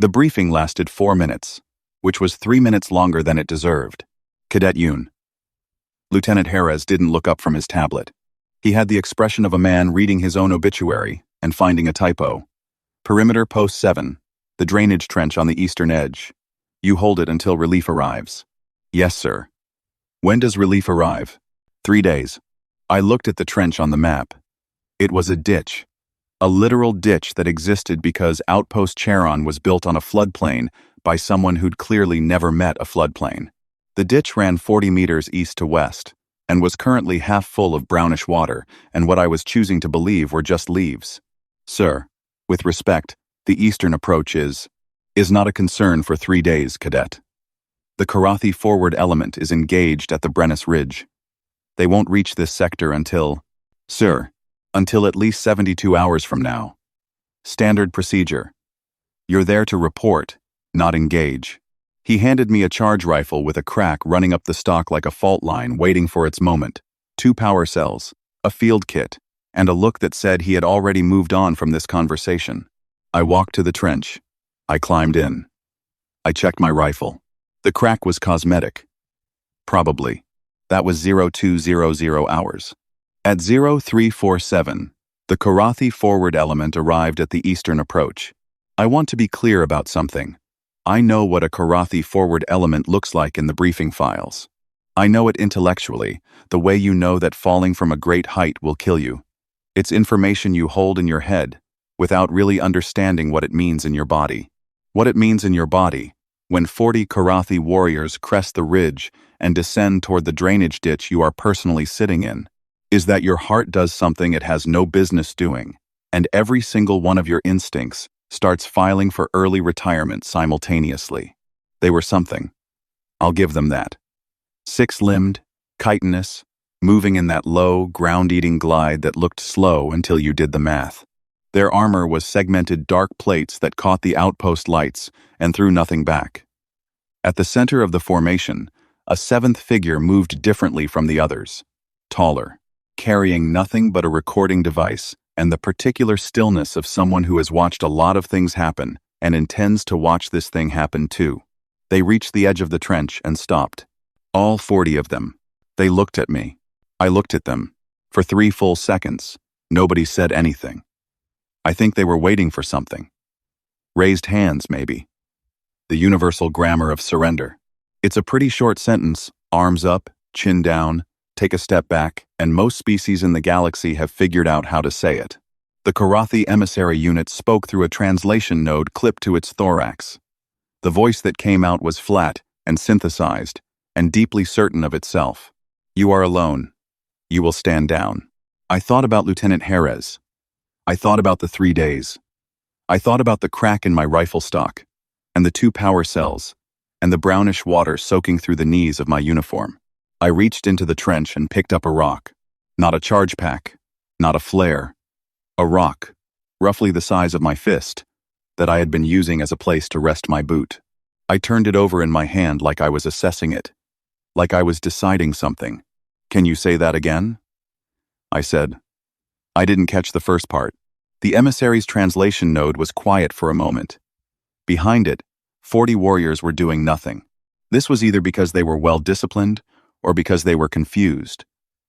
The briefing lasted 4 minutes, which was 3 minutes longer than it deserved. Cadet Yoon. Lieutenant Jerez didn't look up from his tablet. He had the expression of a man reading his own obituary and finding a typo. Perimeter Post 7, the drainage trench on the eastern edge. You hold it until relief arrives. Yes, sir. When does relief arrive? 3 days. I looked at the trench on the map. It was a ditch. A literal ditch that existed because Outpost Charon was built on a floodplain by someone who'd clearly never met a floodplain. The ditch ran 40 meters east to west and was currently half full of brownish water, and what I was choosing to believe were just leaves. Sir, with respect, the eastern approach is not a concern for 3 days, Cadet. The Khorathi forward element is engaged at the Brennus Ridge. They won't reach this sector until at least 72 hours from now. Standard procedure. You're there to report, not engage. He handed me a charge rifle with a crack running up the stock like a fault line waiting for its moment, 2 power cells, a field kit, and a look that said he had already moved on from this conversation. I walked to the trench. I climbed in. I checked my rifle. The crack was cosmetic. Probably. That was 0200 hours. At 0347, the Khorathi forward element arrived at the eastern approach. I want to be clear about something. I know what a Khorathi forward element looks like in the briefing files. I know it intellectually, the way you know that falling from a great height will kill you. It's information you hold in your head, without really understanding what it means in your body. What it means in your body, when 40 Khorathi warriors crest the ridge and descend toward the drainage ditch you are personally sitting in, is that your heart does something it has no business doing, and every single one of your instincts starts filing for early retirement simultaneously. They were something. I'll give them that. 6-limbed, chitinous, moving in that low, ground-eating glide that looked slow until you did the math. Their armor was segmented dark plates that caught the outpost lights and threw nothing back. At the center of the formation, a 7th figure moved differently from the others, taller, carrying nothing but a recording device and the particular stillness of someone who has watched a lot of things happen and intends to watch this thing happen too. They reached the edge of the trench and stopped. All 40 of them. They looked at me. I looked at them. For 3 full seconds, nobody said anything. I think they were waiting for something. Raised hands, maybe. The universal grammar of surrender. It's a pretty short sentence, arms up, chin down, take a step back, and most species in the galaxy have figured out how to say it. The Khorathi emissary unit spoke through a translation node clipped to its thorax. The voice that came out was flat and synthesized, and deeply certain of itself. You are alone. You will stand down. I thought about Lieutenant Jerez. I thought about the 3 days. I thought about the crack in my rifle stock, and the 2 power cells, and the brownish water soaking through the knees of my uniform. I reached into the trench and picked up a rock. Not a charge pack, not a flare. A rock, roughly the size of my fist, that I had been using as a place to rest my boot. I turned it over in my hand like I was assessing it, like I was deciding something. Can you say that again? I said. I didn't catch the first part. The emissary's translation node was quiet for a moment. Behind it, 40 warriors were doing nothing. This was either because they were well-disciplined or because they were confused,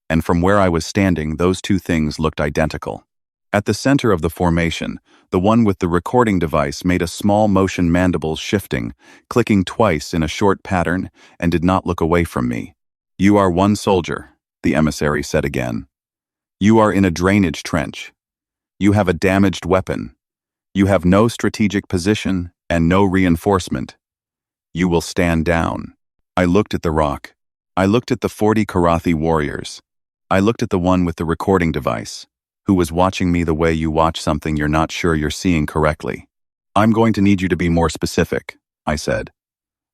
and from where I was standing, those 2 things looked identical. At the center of the formation, the one with the recording device made a small motion, mandibles shifting, clicking twice in a short pattern, and did not look away from me. You are 1 soldier, the emissary said again. You are in a drainage trench. You have a damaged weapon. You have no strategic position and no reinforcement. You will stand down. I looked at the rock. I looked at the 40 Khorathi warriors. I looked at the one with the recording device, who was watching me the way you watch something you're not sure you're seeing correctly. I'm going to need you to be more specific, I said,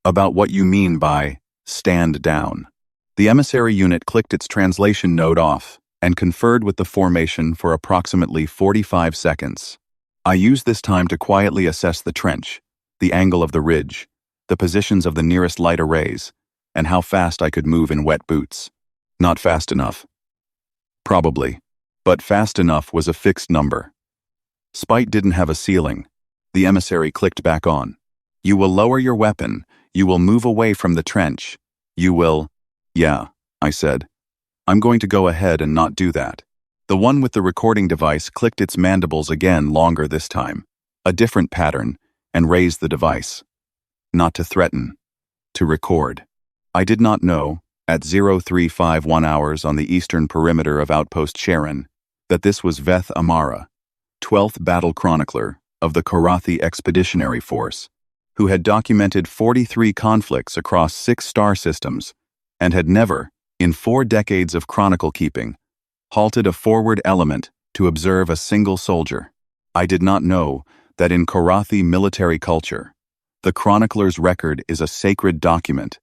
about what you mean by stand down. The emissary unit clicked its translation node off and conferred with the formation for approximately 45 seconds. I used this time to quietly assess the trench, the angle of the ridge, the positions of the nearest light arrays, and how fast I could move in wet boots. Not fast enough. Probably, but fast enough was a fixed number. Spite didn't have a ceiling. The emissary clicked back on. You will lower your weapon. You will move away from the trench. You will—" "Yeah," I said. "I'm going to go ahead and not do that." The one with the recording device clicked its mandibles again, longer this time. A different pattern, and raised the device. Not to threaten. To record. I did not know, at 0351 hours on the eastern perimeter of Outpost Charon, that this was Veth-Amara, 12th battle-chronicler of the Khorathi Expeditionary Force, who had documented 43 conflicts across 6 star systems, and had never, in 4 decades of chronicle keeping, halted a forward element to observe a single soldier. I did not know that in Khorathi military culture, the chronicler's record is a sacred document,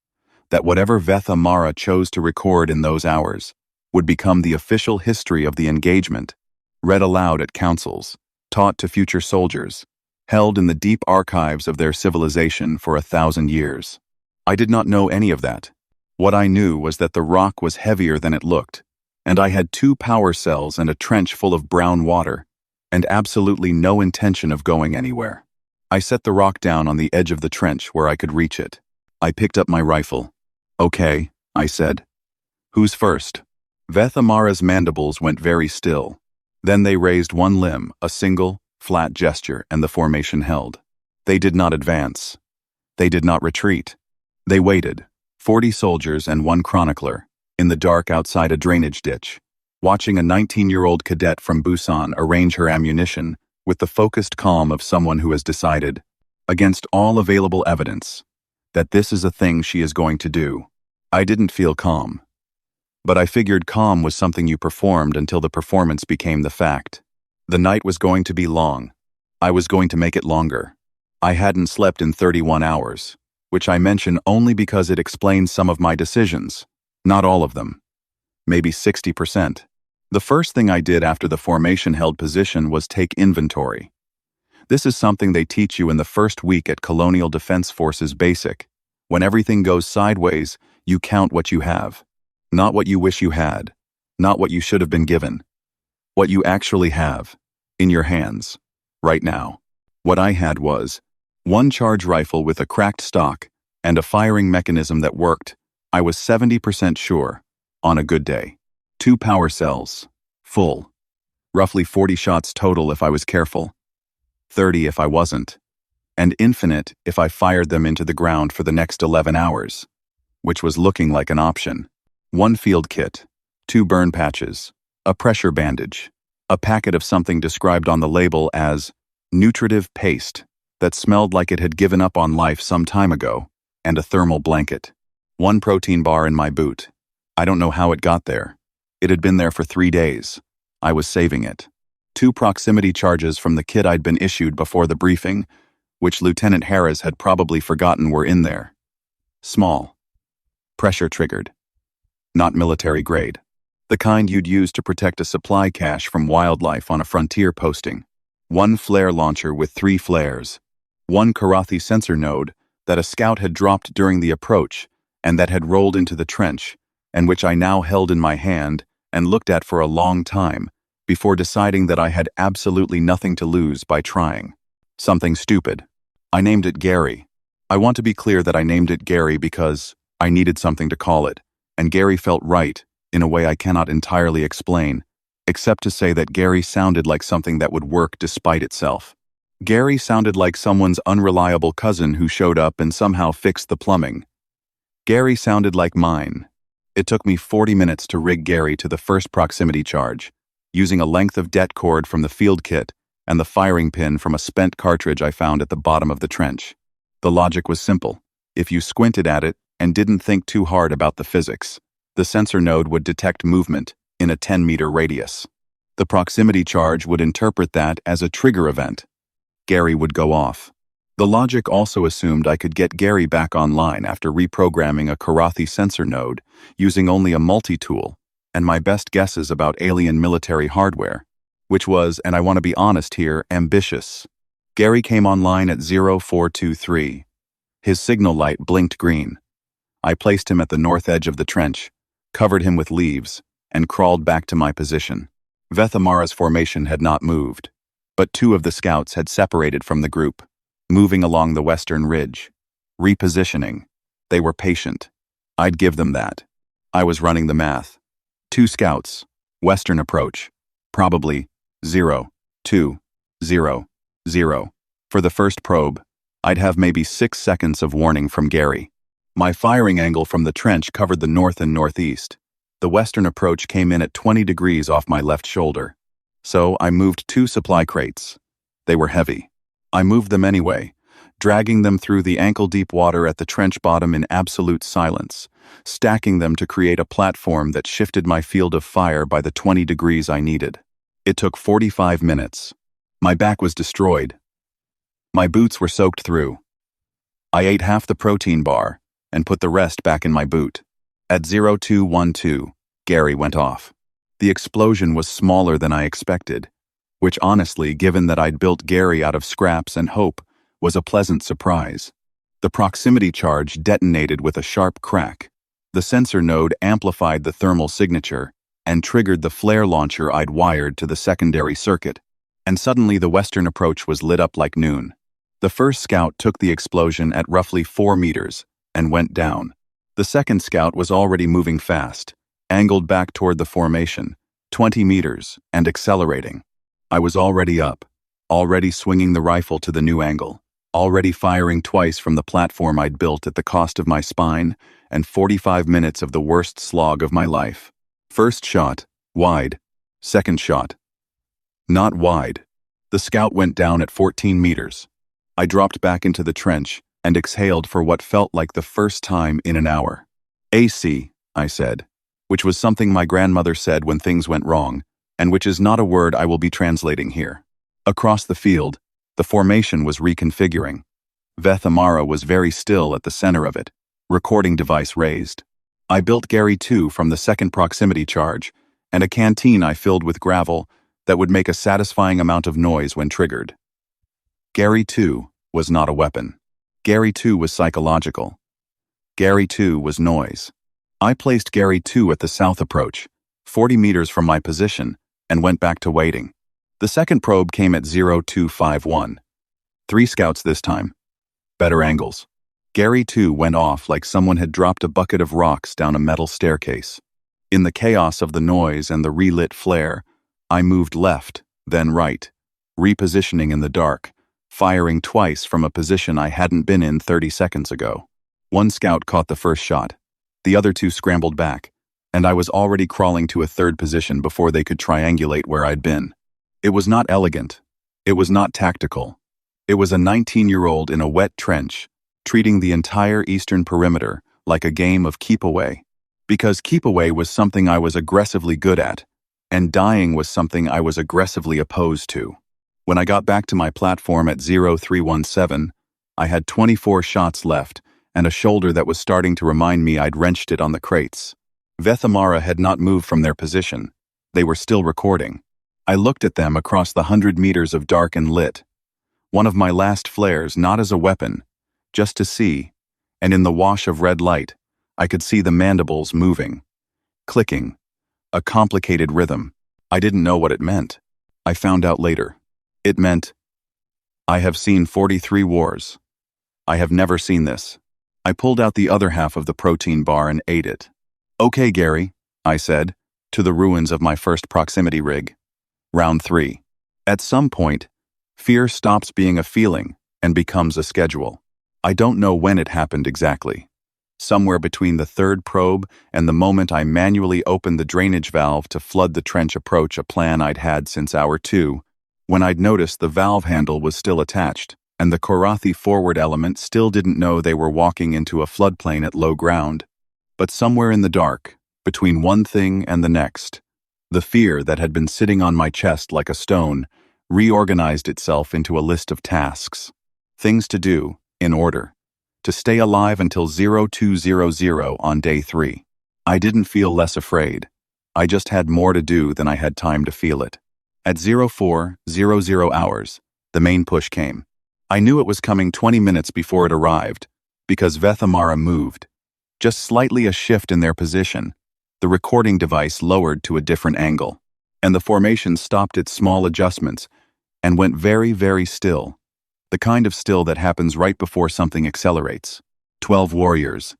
that whatever Veth-Amara chose to record in those hours would become the official history of the engagement, read aloud at councils, taught to future soldiers, held in the deep archives of their civilization for 1,000 years. I did not know any of that. What I knew was that the rock was heavier than it looked, and I had 2 power cells and a trench full of brown water, and absolutely no intention of going anywhere. I set the rock down on the edge of the trench where I could reach it. I picked up my rifle. "Okay," I said. "Who's first?" Veth-Amara's mandibles went very still. Then they raised one limb, a single, flat gesture, and the formation held. They did not advance. They did not retreat. They waited, 40 soldiers and 1 chronicler, in the dark outside a drainage ditch, watching a 19-year-old cadet from Busan arrange her ammunition with the focused calm of someone who has decided, against all available evidence, that this is a thing she is going to do. I didn't feel calm. But I figured calm was something you performed until the performance became the fact. The night was going to be long. I was going to make it longer. I hadn't slept in 31 hours, which I mention only because it explains some of my decisions. Not all of them. Maybe 60%. The first thing I did after the formation held position was take inventory. This is something they teach you in the first week at Colonial Defense Forces Basic. When everything goes sideways, you count what you have. Not what you wish you had. Not what you should have been given. What you actually have. In your hands. Right now. What I had was 1 charge rifle with a cracked stock and a firing mechanism that worked, I was 70% sure, on a good day. 2 power cells. Full. Roughly 40 shots total if I was careful. 30 if I wasn't. And infinite if I fired them into the ground for the next 11 hours. Which was looking like an option. 1 field kit. 2 burn patches. A pressure bandage. A packet of something described on the label as nutritive paste that smelled like it had given up on life some time ago, and a thermal blanket. 1 protein bar in my boot. I don't know how it got there. It had been there for 3 days. I was saving it. 2 proximity charges from the kit I'd been issued before the briefing, which Lieutenant Harris had probably forgotten were in there. Small. Pressure triggered. Not military grade. The kind you'd use to protect a supply cache from wildlife on a frontier posting. 1 flare launcher with 3 flares. 1 Khorathi sensor node that a scout had dropped during the approach and that had rolled into the trench, and which I now held in my hand and looked at for a long time before deciding that I had absolutely nothing to lose by trying. Something stupid. I named it Gary. I want to be clear that I named it Gary because I needed something to call it, and Gary felt right, in a way I cannot entirely explain, except to say that Gary sounded like something that would work despite itself. Gary sounded like someone's unreliable cousin who showed up and somehow fixed the plumbing. Gary sounded like mine. It took me 40 minutes to rig Gary to the first proximity charge, using a length of det cord from the field kit and the firing pin from a spent cartridge I found at the bottom of the trench. The logic was simple. If you squinted at it and didn't think too hard about the physics, the sensor node would detect movement in a 10-meter radius. The proximity charge would interpret that as a trigger event. Gary would go off. The logic also assumed I could get Gary back online after reprogramming a Khorathi sensor node using only a multi-tool and my best guesses about alien military hardware, which was, and I want to be honest here, ambitious. Gary came online at 0423. His signal light blinked green. I placed him at the north edge of the trench, covered him with leaves, and crawled back to my position. Veth-Amara's formation had not moved, but 2 of the scouts had separated from the group. moving along the western ridge. Repositioning. They were patient. I'd give them that. I was running the math. 2 scouts. Western approach. Probably 0, 2, 0, 0. For the first probe, I'd have maybe 6 seconds of warning from Gary. My firing angle from the trench covered the north and northeast. The western approach came in at 20 degrees off my left shoulder. So I moved 2 supply crates. They were heavy. I moved them anyway, dragging them through the ankle-deep water at the trench bottom in absolute silence, stacking them to create a platform that shifted my field of fire by the 20 degrees I needed. It took 45 minutes. My back was destroyed. My boots were soaked through. I ate half the protein bar and put the rest back in my boot. At 0212, Gary went off. The explosion was smaller than I expected, which honestly, given that I'd built Gary out of scraps and hope, was a pleasant surprise. The proximity charge detonated with a sharp crack. The sensor node amplified the thermal signature and triggered the flare launcher I'd wired to the secondary circuit, and suddenly the western approach was lit up like noon. The first scout took the explosion at roughly 4 meters and went down. The second scout was already moving fast, angled back toward the formation, 20 meters, and accelerating. I was already up, already swinging the rifle to the new angle, already firing twice from the platform I'd built at the cost of my spine and 45 minutes of the worst slog of my life. First shot, wide. Second shot, not wide. The scout went down at 14 meters. I dropped back into the trench and exhaled for what felt like the first time in an hour. AC, I said, which was something my grandmother said when things went wrong, and which is not a word I will be translating here. Across the field, the formation was reconfiguring. Veth-Amara was very still at the center of it, recording device raised. I built Gary 2 from the second proximity charge, and a canteen I filled with gravel that would make a satisfying amount of noise when triggered. Gary 2 was not a weapon. Gary 2 was psychological. Gary 2 was noise. I placed Gary 2 at the south approach, 40 meters from my position, and went back to waiting. The second probe came at 0251. 3 scouts this time. Better angles. Gary 2 went off like someone had dropped a bucket of rocks down a metal staircase. In the chaos of the noise and the relit flare, I moved left, then right, repositioning in the dark, firing twice from a position I hadn't been in 30 seconds ago. 1 scout caught the first shot. The other 2 scrambled back, and I was already crawling to a third position before they could triangulate where I'd been. It was not elegant. It was not tactical. It was a 19-year-old in a wet trench, treating the entire eastern perimeter like a game of keep-away. Because keep-away was something I was aggressively good at, and dying was something I was aggressively opposed to. When I got back to my platform at 0317, I had 24 shots left and a shoulder that was starting to remind me I'd wrenched it on the crates. Veth-Amara had not moved from their position. They were still recording. I looked at them across the 100 meters of dark and lit. One of my last flares, not as a weapon, just to see, and in the wash of red light, I could see the mandibles moving, clicking, a complicated rhythm. I didn't know what it meant. I found out later. It meant, I have seen 43 wars. I have never seen this. I pulled out the other half of the protein bar and ate it. Okay, Gary, I said, to the ruins of my first proximity rig. Round 3. At some point, fear stops being a feeling and becomes a schedule. I don't know when it happened exactly. Somewhere between the third probe and the moment I manually opened the drainage valve to flood the trench approach, a plan I'd had since hour 2, when I'd noticed the valve handle was still attached, and the Khorathi forward element still didn't know they were walking into a floodplain at low ground. But somewhere in the dark, between one thing and the next, the fear that had been sitting on my chest like a stone reorganized itself into a list of tasks. Things to do, in order, to stay alive until 0200 on day 3. I didn't feel less afraid. I just had more to do than I had time to feel it. At 0400 hours, the main push came. I knew it was coming 20 minutes before it arrived, because Veth-Amara moved. Just slightly a shift in their position, the recording device lowered to a different angle, and the formation stopped its small adjustments and went very, very still. The The kind of still that happens right before something accelerates. 12 warriors.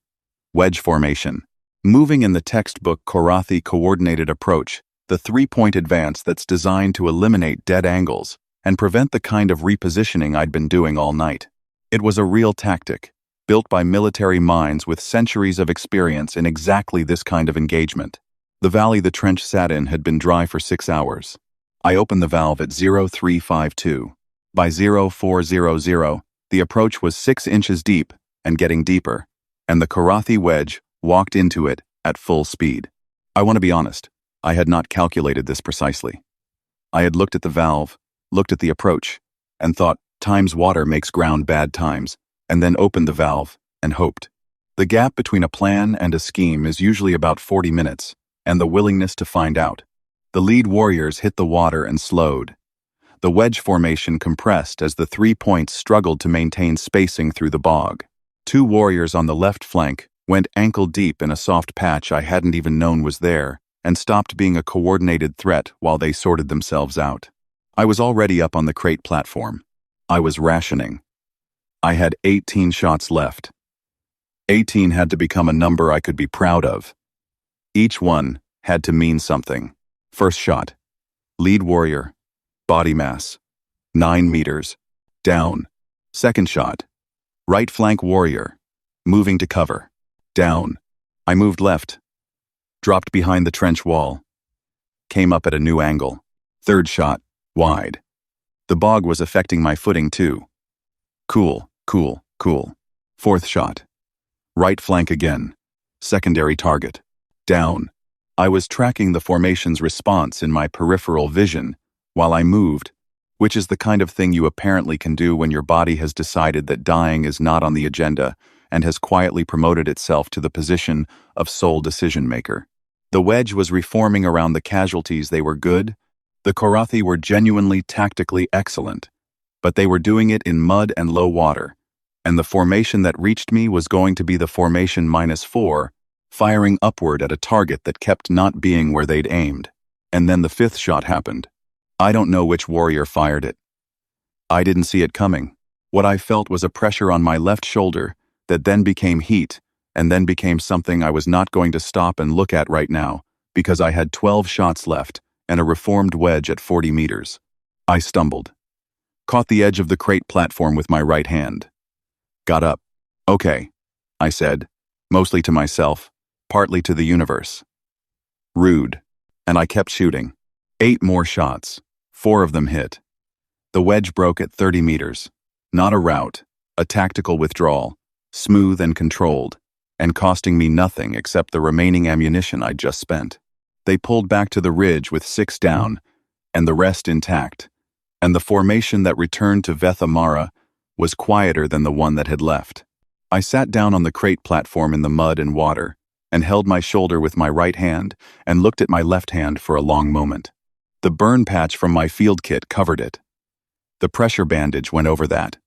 Wedge formation. Moving in the textbook Khorathi coordinated approach, the three-point advance that's designed to eliminate dead angles and prevent the kind of repositioning I'd been doing all night. It was a real tactic, built by military minds with centuries of experience in exactly this kind of engagement. The valley the trench sat in had been dry for 6 hours. I opened the valve at 0352. By 0400, the approach was 6 inches deep and getting deeper, and the Khorathi wedge walked into it at full speed. I want to be honest, I had not calculated this precisely. I had looked at the valve, looked at the approach, and thought times water makes ground bad times, and then opened the valve and hoped. The gap between a plan and a scheme is usually about 40 minutes, and the willingness to find out. The lead warriors hit the water and slowed. The wedge formation compressed as the 3 points struggled to maintain spacing through the bog. 2 warriors on the left flank went ankle-deep in a soft patch I hadn't even known was there, and stopped being a coordinated threat while they sorted themselves out. I was already up on the crate platform. I was rationing. I had 18 shots left. 18 had to become a number I could be proud of. Each one had to mean something. First shot. Lead warrior. Body mass. 9 meters. Down. Second shot. Right flank warrior. Moving to cover. Down. I moved left. Dropped behind the trench wall. Came up at a new angle. Third shot. Wide. The bog was affecting my footing too. Cool, cool, cool. Fourth shot. Right flank again. Secondary target. Down. I was tracking the formation's response in my peripheral vision while I moved, which is the kind of thing you apparently can do when your body has decided that dying is not on the agenda and has quietly promoted itself to the position of sole decision-maker. The wedge was reforming around the casualties. They were good. The Khorathi were genuinely tactically excellent, but they were doing it in mud and low water, and the formation that reached me was going to be the formation -4, firing upward at a target that kept not being where they'd aimed. And then the 5th shot happened. I don't know which warrior fired it. I didn't see it coming. What I felt was a pressure on my left shoulder that then became heat, and then became something I was not going to stop and look at right now, because I had 12 shots left and a reformed wedge at 40 meters. I stumbled. Caught the edge of the crate platform with my right hand. Got up. Okay, I said, mostly to myself, partly to the universe. Rude. And I kept shooting. 8 more shots. 4 of them hit. The wedge broke at 30 meters. Not a rout, a tactical withdrawal, smooth and controlled, and costing me nothing except the remaining ammunition I'd just spent. They pulled back to the ridge with 6 down, and the rest intact, and the formation that returned to Veth-Amara was quieter than the one that had left. I sat down on the crate platform in the mud and water, and held my shoulder with my right hand and looked at my left hand for a long moment. The burn patch from my field kit covered it. The pressure bandage went over that.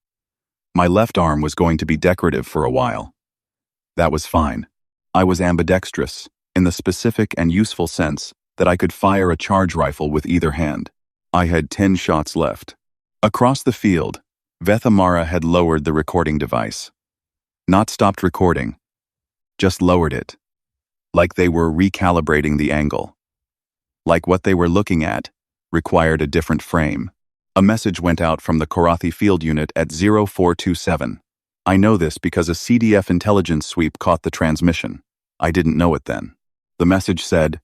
My left arm was going to be decorative for a while. That was fine. I was ambidextrous, in the specific and useful sense that I could fire a charge rifle with either hand. I had 10 shots left. Across the field, Veth-Amara had lowered the recording device. Not stopped recording, just lowered it. Like they were recalibrating the angle. Like what they were looking at required a different frame. A message went out from the Khorathi field unit at 0427. I know this because a CDF intelligence sweep caught the transmission. I didn't know it then. The message said,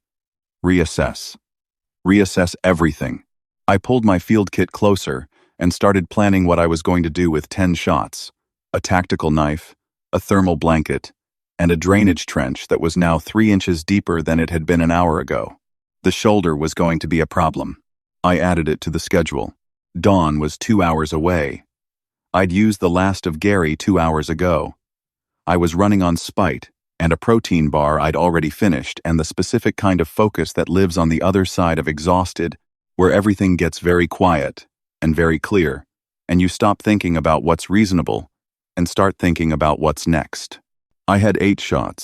reassess. Reassess everything. I pulled my field kit closer and started planning what I was going to do with 10 shots. A tactical knife, a thermal blanket, and a drainage trench that was now 3 inches deeper than it had been an hour ago. The shoulder was going to be a problem. I added it to the schedule. Dawn was 2 hours away. I'd used the last of Gary 2 hours ago. I was running on spite, and a protein bar I'd already finished, and the specific kind of focus that lives on the other side of exhausted, where everything gets very quiet and very clear, and you stop thinking about what's reasonable and start thinking about what's next. I had 8 shots,